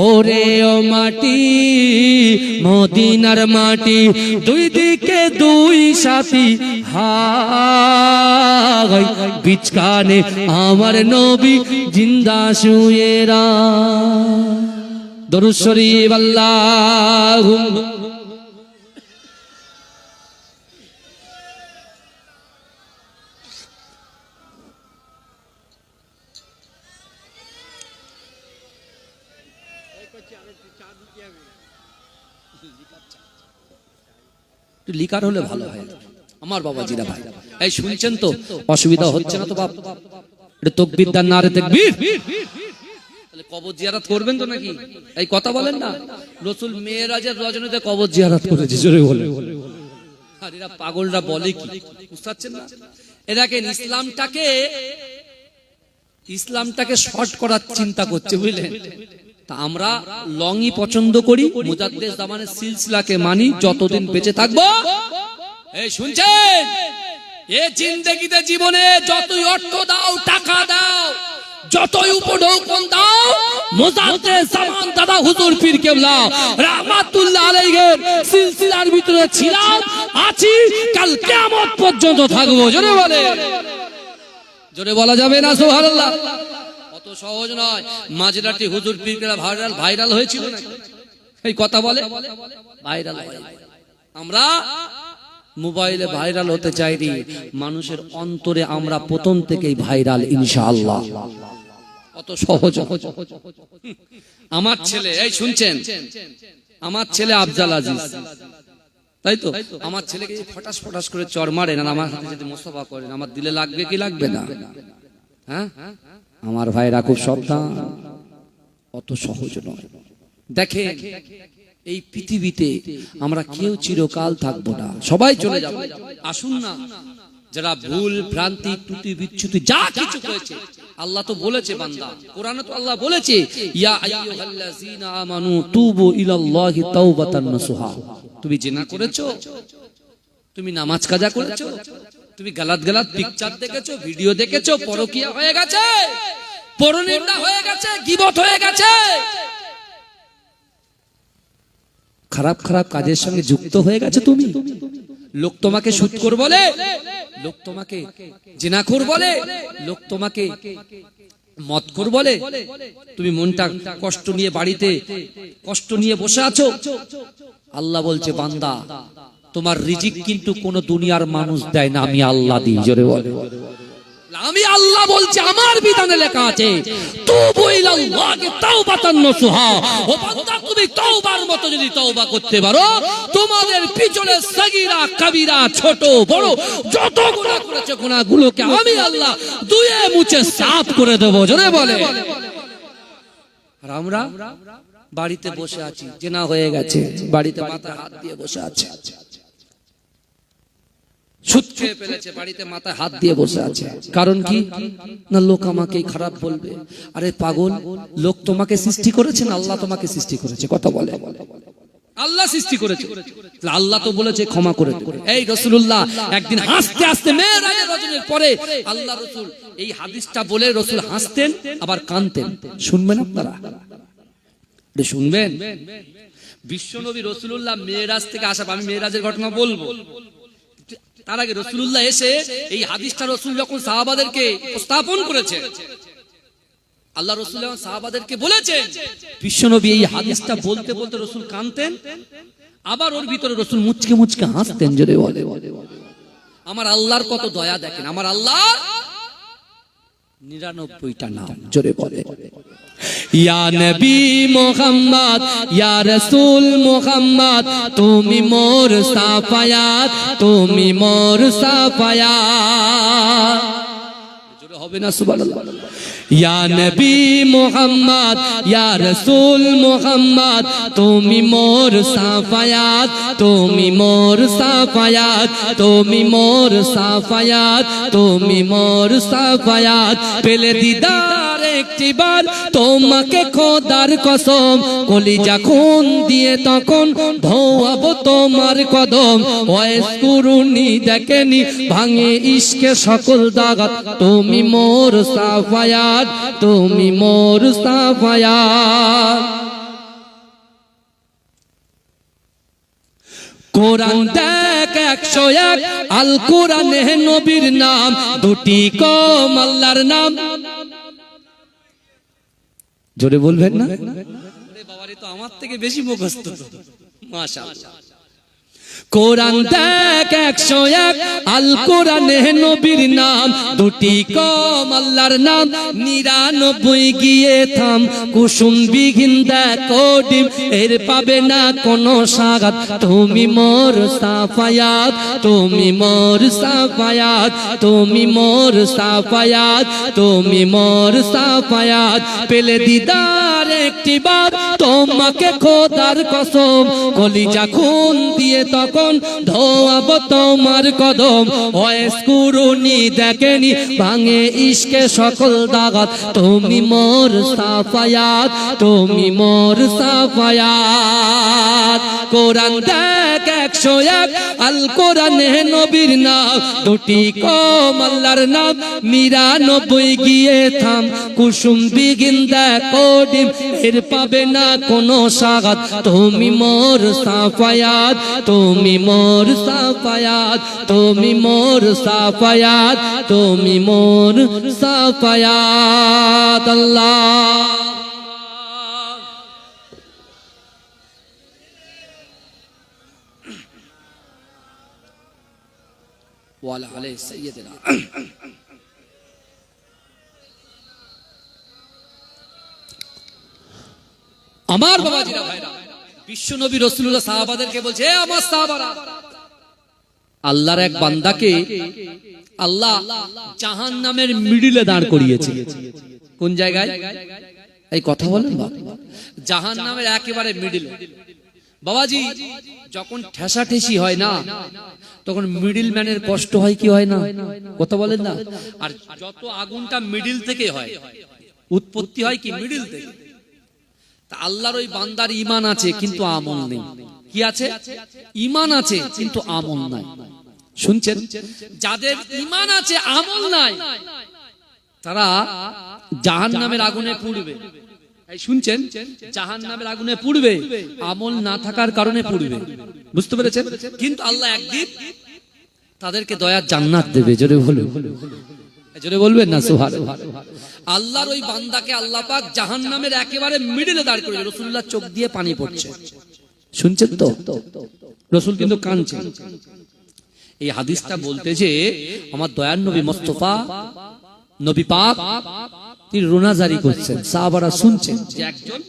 ওরে ও মাটি মদিনার মাটি দুই দিকে দুই সাথী হায় বিচকানে আমার নবী জিন্দা শুয়ে রয় দরুদ শরীফ আল্লাহুম্মা লিকার হলে ভালো হয় আমার বাবাজিরা ভাই এই শুনছেন তো অসুবিধা হচ্ছে না তো বাপ এটা তাকবীর দান নারে তাকবীর তাহলে কবর জিয়ারত করবেন তো নাকি এই কথা বলেন না রাসূল মেরাজের রজনীতে কবর জিয়ারত করেছে জোরে বলে আর এরা পাগলরা বলে কি বুঝতে পারছেন না এরাকে ইসলামটাকে শর্ট করার চিন্তা করছে বুঝলেন তা আমরা লংই পছন্দ করি মুজাদ্দেদ জামানের সিলসিলাকে মানি যতদিন বেঁচে থাকবো এই শুনছেন এই জিন্দেগিতে জীবনে যতই অর্থ দাও টাকা দাও যতই উপঢৌকন দাও মুজাদ্দেদ জামান দাদা হুজুর পীর কেবলা রাহমাতুল্লাহ আলাইহির সিলসিলার ভিতরে ছিলাম আছি কাল কিয়ামত পর্যন্ত থাকবো জোরে বলা যাবে না সুবহানাল্লাহ অত সহজ নয় মাঝরাতে হুজুর পীর কেবলা ভাইরাল হয়েছিল না এই কথা বলে ভাইরাল আমরা মোবাইলে ভাইরাল হতে চাইনি মানুষের অন্তরে আমরা প্রথম থেকেই ভাইরাল ইনশাআল্লাহ অত সহজ আমার ছেলে এই শুনছেন আমার ছেলে আফজাল আজিজ তাই তো আমার ছেলেকে ফটাস ফটাস করে চর মারেন আর আমার হাতে যদি মুস্তাফা করেন আমার দিলে লাগবে কি লাগবে না হ্যাঁ আমার ভাইরা খুব সাবধান অত সহজ নয় দেখেন এই পৃথিবীতে আমরা কেউ চিরকাল থাকবো না সবাই চলে যাবো আসুন না যারা ভুল ভ্রান্তি ত্রুটি বিচ্যুতি যা কিছু হয়েছে আল্লাহ তো বলেছে বান্দা কোরআনে তো আল্লাহ বলেছে ইয়া আইয়ুহাল্লাযীনা আমানু তুবু ইলাল্লাহি তাওবাতান নাসুহা তুমি জিনা করেছো তুমি নামাজ কাজা করেছো তুমি গালাত পিকচার দেখেছো ভিডিও দেখেছো পরকিয়া হয়ে গেছে পরনিন্দা হয়ে গেছে গীবত হয়ে গেছে খারাপ খারাপ কাজের সঙ্গে যুক্ত হয়ে গেছে তুমি লোক তোমাকে সুদখোর বলে লোক তোমাকে জিনাখোর বলে লোক তোমাকে মদখোর বলে তুমি মনটা কষ্ট নিয়ে বাড়িতে কষ্ট নিয়ে বসে আছো আল্লাহ বলছে বান্দা তোমার রিজিক কিন্তু কোন দুনিয়ার মানুষ দেয় না আমি আল্লাহ দিই জোরে বলে আমি আল্লাহ বলছি আমার বিধানে লেখা আছে তুবু ইলাল্লাহি তাওবাতান নাসুহা ও বান্দা তুমি তওবার মতো যদি তওবা করতে পারো তোমাদের পিছনে সগীরা কবিরা ছোট বড় যত গুনাহ করেছে গুনাহগুলোকে আমি আল্লাহ ধুয়ে মুছে সাফ করে দেব জোরে বলে আর আমরা বাড়িতে বসে আছি জিনা হয়ে গেছে বাড়িতে মাথায় হাত দিয়ে বসে আছে সুদ খেয়ে ফেলেছে বাড়িতে মাথায় হাত দিয়ে বসে আছে কারণ কি না লোক আমাকে খারাপ বলবে আরে পাগল লোক তোমাকে সৃষ্টি করেছে না আল্লাহ তোমাকে সৃষ্টি করেছে কথা বলে আল্লাহ সৃষ্টি করেছে আল্লাহ তো বলেছে ক্ষমা করে দেবে এই রাসূলুল্লাহ একদিন হাসতে হাসতে মেরাজের রজনীর পরে আল্লাহ রাসূল এই হাদিসটা বলে রাসূল হাসতেন আবার কাঁদতেন শুনবেন আপনারা এটা শুনবেন বিশ্বনবী রাসূলুল্লাহ মেরাজ থেকে আসা আমি মেরাজের ঘটনা বলবো তার আগে রাসূলুল্লাহ এসে এই হাদিসটা রাসূল যখন সাহাবাদেরকে উপস্থাপন করেছে আল্লাহ রাসূল সাহাবাদেরকে বলেছেন বিশ্বনবী এই হাদিসটা বলতে বলতে রাসূল কাঁদতেন আবার ওর ভিতরে রসুল মুচকে মুচকে হাসতেন, জোরে বলে আমার আল্লাহর কত দয়া দেখেন, আমার আল্লাহর 99টা নাম, জোরে বলে ইয়া নবী মুহাম্মদ ইয়া রাসূল মুহাম্মদ তুমি মোর সাফায়াত, তুমি মোর সাফায়াত, জোরে হবে না সুবহানাল্লাহ। ইয়া নবী মুহাম্মদ ইয়া রাসূল মুহাম্মদ তুমি মোর সাফায়াত, তুমি মোর সাফায়াত, তুমি মোর সাফায়াত, তুমি মোর সাফায়াত, পেলে দিদার একটিবার তোমাকে খোদার কসম, কলিজা খুন দিয়ে তখন ধোয়াবো তোমার কদম, ওয়াইস কুরুনি দেখেনি ভাঙে ইশকে সকল দাগাত, তুমি মোর সাফায়াত, তুমি মোর সাফায়াত। কোরআন দেখ 101 আল কোরআনে নবীর নাম, দুটি কম আল্লাহর নাম, জোরে বলবেন না? বাবারে তো আমার থেকে বেশি মুখস্থ তো, মাশাআল্লাহ। কোরআন দেখ 101 আল কোরআনে নবীর নাম, দুটি কম আল্লাহর নাম, 99 গিয়ে থাম, কুসুম বিঘিন দেখো ডিম, এর পাবে না কোনো সাগাত, তুমি মোর সাফায়াত, তুমি মোর সাফায়াত, তুমি মোর সাফায়াত, তুমি মোর সাফায়াত, পেলে দিদার একটিবার তোমাকে খোদার কসম, কলিজা খুন দিয়ে তখন ধোয়াবো তোমার কদম, ওয়াইস কুরুনি দেখেনি ভাঙে ইশকে সকল দাগাত, তুমি মোর সাফায়াত, তুমি মোর সাফায়াত। কোরআন দেখ 101 আল কোরআনে নবীর নাম, দুটি কম আল্লাহর নাম, 99 গিয়ে থাম, কুসুম বিঘিন দেখো ডিম, এর পাবে না কোনো সাগাত, তুমি মোর সাফায়াত, তুমি মোর সাফায়াত, তুমি মোর সাফায়াত, তুমি মোর সাফায়াত। আল্লাহ ওয়ালা আলাইহি সাইয়্যিদিনা। আমার বাবাজিরা ভাইরা, বিশ্ব নবী রাসূলুল্লাহ সাহাবাদেরকে বলছে, এ আমার সাহাবারা, আল্লাহর এক বান্দাকে আল্লাহ জাহান্নামের মিডলে দাঁড় করিয়েছে। কোন জায়গায়? এই কথা বলেন, জাহান্নামের একেবারে মিডলে। বাবাজি, যখন ঠেসাঠেসি হয় না, তখন মিডল ম্যানের কষ্ট হয় কি হয় না? কথা বলেন না? আর যত আগুনটা মিডল থেকে হয়, উৎপত্তি হয় কি মিডল থেকে। আল্লাহর ওই বান্দার ঈমান আছে কিন্তু আমল নেই। কি আছে? ঈমান আছে কিন্তু আমল নাই। শুনছেন? যাদের ঈমান আছে আমল নাই, তারা জাহান্নামের আগুনে পুড়বে। এই শুনছেন? জাহান্নামের আগুনে পুড়বে, আমল না থাকার কারণে পুড়বে। বুঝতে পেরেছেন? কিন্তু আল্লাহ একদিন তাদেরকে দয়ার জান্নাত দেবে। জোরে বলুন, জোরে বলবেন না সুবহানাল্লাহ। আল্লাহর ওই বান্দাকে আল্লাহ পাক জাহান্নামের একেবারে মিডলে দাঁড় করিয়ে, রাসূলুল্লাহ চোখ দিয়ে পানি পড়ছে। শুনছেন তো? রাসূল কিন্তু কাঁদছেন। এই হাদিসটা বলতে যে আমার দয়ার নবী মুস্তাফা নবী পাক তিনি রোনাজারি করছেন, সাহাবারা শুনছেন যে একজন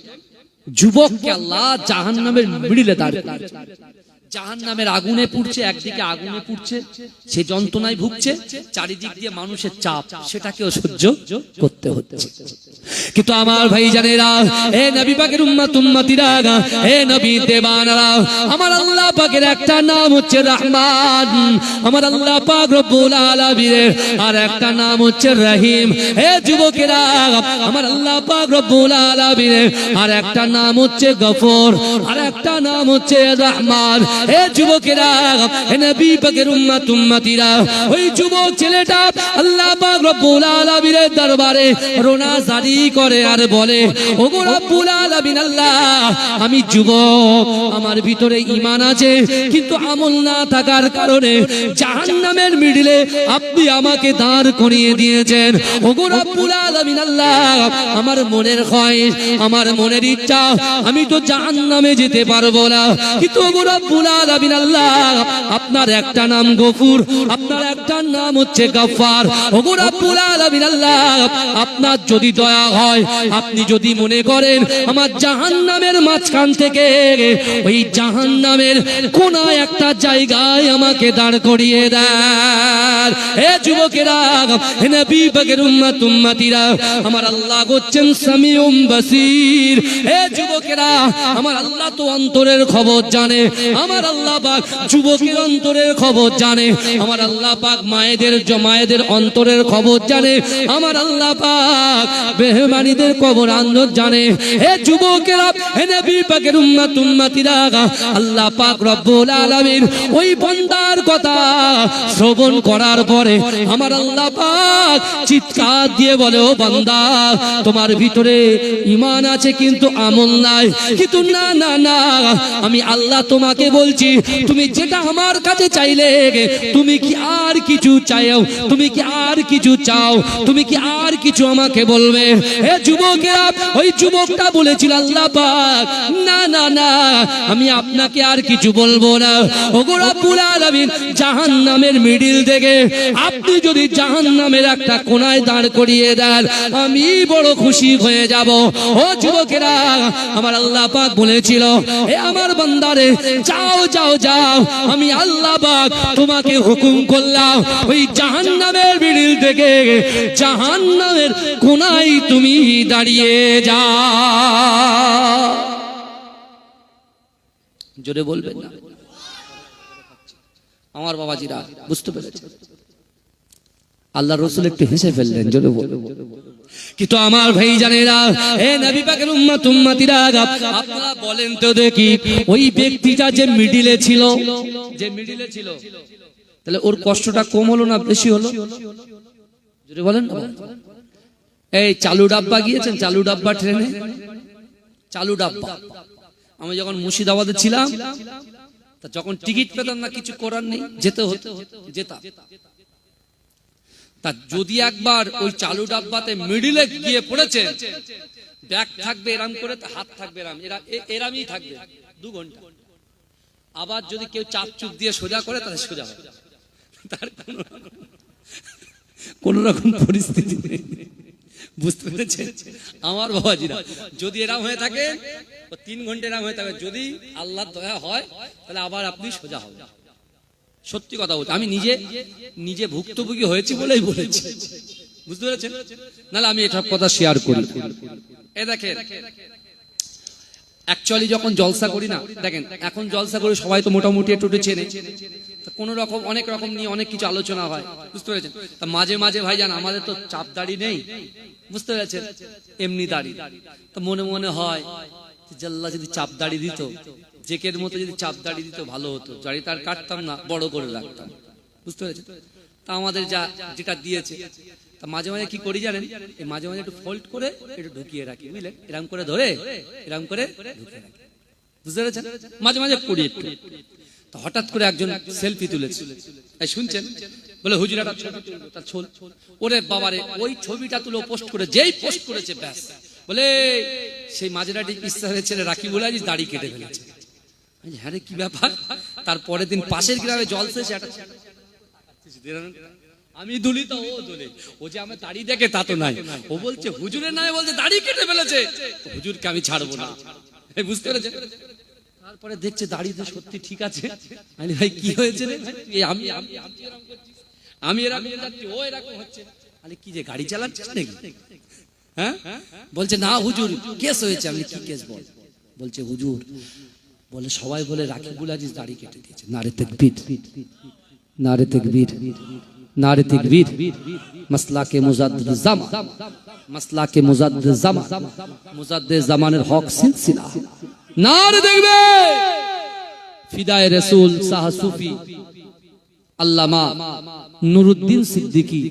যুবককে আল্লাহ জাহান্নামের মিডলে দাঁড় করিয়েছে। জাহান্নামের আগুনে পুড়ছে, একদিকে আগুনে পুড়ছে, সে যন্ত্রণায় ভুগছে, চারিদিক দিয়ে মানুষের চাপ, সেটাকেও সহ্য করতে হচ্ছে। কিন্তু আমার ভাই জানেরা, হে নবী পাকের উম্মত উম্মতিরা, হে নবী দেবানারা, আমার আল্লাহ পাকের একটা নাম হচ্ছে রহমান, আমার আল্লাহ পাক রব্বুল আলামিনের আর একটা নাম হচ্ছে রহিম। হে যুবকেরা, আমার আল্লাহ পাক রব্বুল আলামিনের আর একটা নাম হচ্ছে গফুর, আর একটা নাম হচ্ছে রহমান। হে যুবকেরা, হে নবী পাকের উম্মত উম্মতিরা, ওই যুবক ছেলেটা আল্লাহ পাক রব্বুল আলামিনের দরবারে রোনা জারি করে আর বলে, ওগো রব্বুল আলামিন আল্লাহ, আমি যুবক, আমার ভিতরে ঈমান আছে, কিন্তু আমল না থাকার কারণে জাহান্নামের মিডলে আপনি আমাকে দাঁড় করিয়ে দিয়েছেন। ওগো রব্বুল আলামিন আল্লাহ, আমার মনের খয়েশ, আমার মনের ইচ্ছা, আমি তো জাহান্নামে যেতে পারবো না, কিন্তু ওগো রব্বুল আলামিন আল্লাহ, আপনার একটা নাম গফুর, আপনার একটা নাম হচ্ছে গফফার। ওগো রব্বুল আলামিন আল্লাহ, আপনার যদি দয়া হয়, আপনি যদি মনে করেন আমার জাহান্নামের মাঝখান থেকে ওই জাহান্নামের কোনায় একটা জায়গায় আমাকে দাঁড় করিয়ে দেন। হে যুবকেরা, হে নবী পাকের উম্মত উম্মতিরা, আমার আল্লাহ হচ্ছেন সামিউম বাসীর। হে যুবকেরা, আমার আল্লাহ তো অন্তরের খবর জানে, আমার আল্লাহ পাক যুবকের অন্তরের খবর জানে, আমার আল্লাহ পাক মায়েদের অন্তরের খবর জানে, আমার আল্লাহ পাক বেঈমানীদের কবর আন্দর জানে। হে যুবকেরা, হে নবী পাকের উম্মত উম্মতিরা, আল্লাহ পাক রব্বুল আলামিন ওই বান্দার কথা শ্রবণ করার পরে আমার আল্লাহ পাক চিৎকার দিয়ে বলে, ও বান্দা, তোমার ভিতরে ঈমান আছে কিন্তু আমল নাই, কিন্তু না না না, আমি আল্লাহ তোমাকে বলছি, তুমি যেটা আমার কাছে চাইলে, তুমি কি আর কিছু চাও, তুমি কি আর কিছু চাও, তুমি কি আর কিছু আমাকে বলবে? হে যুবকেরা, ওই যুবকটা বলেছিল, আল্লাহ পাক, না না না, আমি আপনাকে আর কিছু বলবো না। ওগো রব্বুল আলামিন, জাহান্নামের মিডিল থেকে আপনি যদি জাহান্নামের একটা কোনায় দাঁড় করিয়ে দেন, আমি বড় খুশি হয়ে যাব। ও যুবকেরা, আমার আল্লাহ পাক বলেছিল, হে আমার বান্দারে, যাও যাও যাও, আমি আল্লাহ পাক তোমাকে হুকুম করলাম, ওই জাহান্নামের মিডিল থেকে জাহান্নামের কোনায় তুমি দাঁড়িয়ে যাও। জোরে বলবেন না? আমার বাবাজিরা বুঝতে পেরেছে? আল্লাহ রাসূল একটু হেসে ফেললেন, জোরে বলবেন। কিন্তু আমার ভাই জানেরা, হে নবী পাকের উম্মত উম্মতিরা, আপনারা বলেন তো দেখি, ওই ব্যক্তিটা যে মিডিলে ছিল, তাহলে ওর কষ্টটা কম হলো না বেশি হলো? জোরে বলেন না। এই চালু ডাব্বা গিয়েছেন? চালু ডাব্বা ট্রেনে, চালু ডাব্বা। আমি যখন মুর্শিদাবাদে ছিলাম, তা যখন টিকিট পেতাম না, কিছু করার নেই, যেতে হতো, যেতাম। তা যদি একবার ওই চালু ডাব্বাতে মিডিলে গিয়ে পড়েছে, ব্যাগ থাকবে এরাম করে, হাত থাকবে এরামই থাকবে 2 ঘন্টা। আবার যদি কেউ চাপ চুপ দিয়ে সোজা করে, তাহলে সোজা হবে, তার কোন রকম পরিস্থিতি নেই। বুঝতে পেরেছেন আমার বাবাজিরা? যদি এরাম হয়ে থাকে, 3 ঘন্টা এরাম হয়ে থাকে, যদি আল্লাহর দয়া হয়, তাহলে আবার আপনি সোজা হবেন। সত্যি কথা বলছি, আমি নিজে ভুক্তভোগী হয়েছি বলেই বলেছি। বুঝতে পেরেছেন? নাহলে আমি এসব কথা শেয়ার করি। এ দেখেন, অ্যাকচুয়ালি যখন জলসা করি না, দেখেন এখন জলসা করি, সবাই তো মোটামুটি একটু চেনে, কোন রকম অনেক রকম নিয়ে অনেক কিছু আলোচনা হয়। বুঝতে পেরেছেন? তা মাঝে মাঝে ভাইজান, আমাদের তো চাপ দাড়ি নেই, বুঝতে পেরেছেন, এমনি দাড়ি। তো মনে মনে হয় যে আল্লাহ যদি চাপ দাড়ি দিত, জেকের মতো যদি চাপ দাড়ি দিত ভালো হতো, দাড়ি তার কাটতাম না, বড় করে রাখতাম। বুঝতে পেরেছেন? তা আমাদের যেটা দিয়েছে, তা মাঝে মাঝে কি করি জানেন, এই মাঝে মাঝে একটু ফোল্ড করে একটু ঢুকিয়ে রাখি, বুঝলেন, এরকম করে ধরে এরকম করে ঢুকিয়ে রাখি। বুঝতে পেরেছেন? মাঝে মাঝে করি একটু। তো হঠাৎ করে একজন সেলফি তুলেছে, এই শুনছেন, বলে হুজুরাটা ছবি তুলবো, তার ছোল, ওরে বাবারে, ওই ছবিটা তুলে পোস্ট করে, যেই পোস্ট করেছে ব্যাস, বলে সেই মাঝরাটি ইচ্ছা হয়েছে রাখি বলে আজ দাড়ি কেটে ফেলেছে। হ্যাঁ রে, কি ব্যাপার? তারপরের দিন পাশের গ্রামে জলসা, আমি দুলি তো ও দুলে, ও যে আমার দাড়ি দেখে তা তো নাই, ও বলছে হুজুরের নামে বলছে দাড়ি কেটে ফেলেছে, হুজুরকে আমি ছাড়বো না। বুঝতে পেরেছেন? তারপরে দেখছে দাড়ি তো সত্যি ঠিক আছে। আমি ভাই কি হয়েছে রে? আমি এরকম যাচ্ছি, ও এরকম হচ্ছে। আরে কি যে গাড়ি চালাচ্ছিস নাকি? হ্যাঁ, বলছে না হুজুর কেস হয়েছে। আমি কি কেস বল? বলছে হুজুর, বলে সবাই বলে রাকিবুল আজিজ দাড়ি কেটে দিয়েছে। নারে তাকবীর, নারে তাকবীর, নারে তাকবীর। মাসলাকে মুজাদ্দিদ জামান, মাসলাকে মুজাদ্দিদ জামান, মুজাদ্দিদ জামানের হক সিলসিলা। নারে তাকবীর। ফিদায়ে রাসূল শাহ সুফি আল্লামা নুরুদ্দিন সিদ্দিকী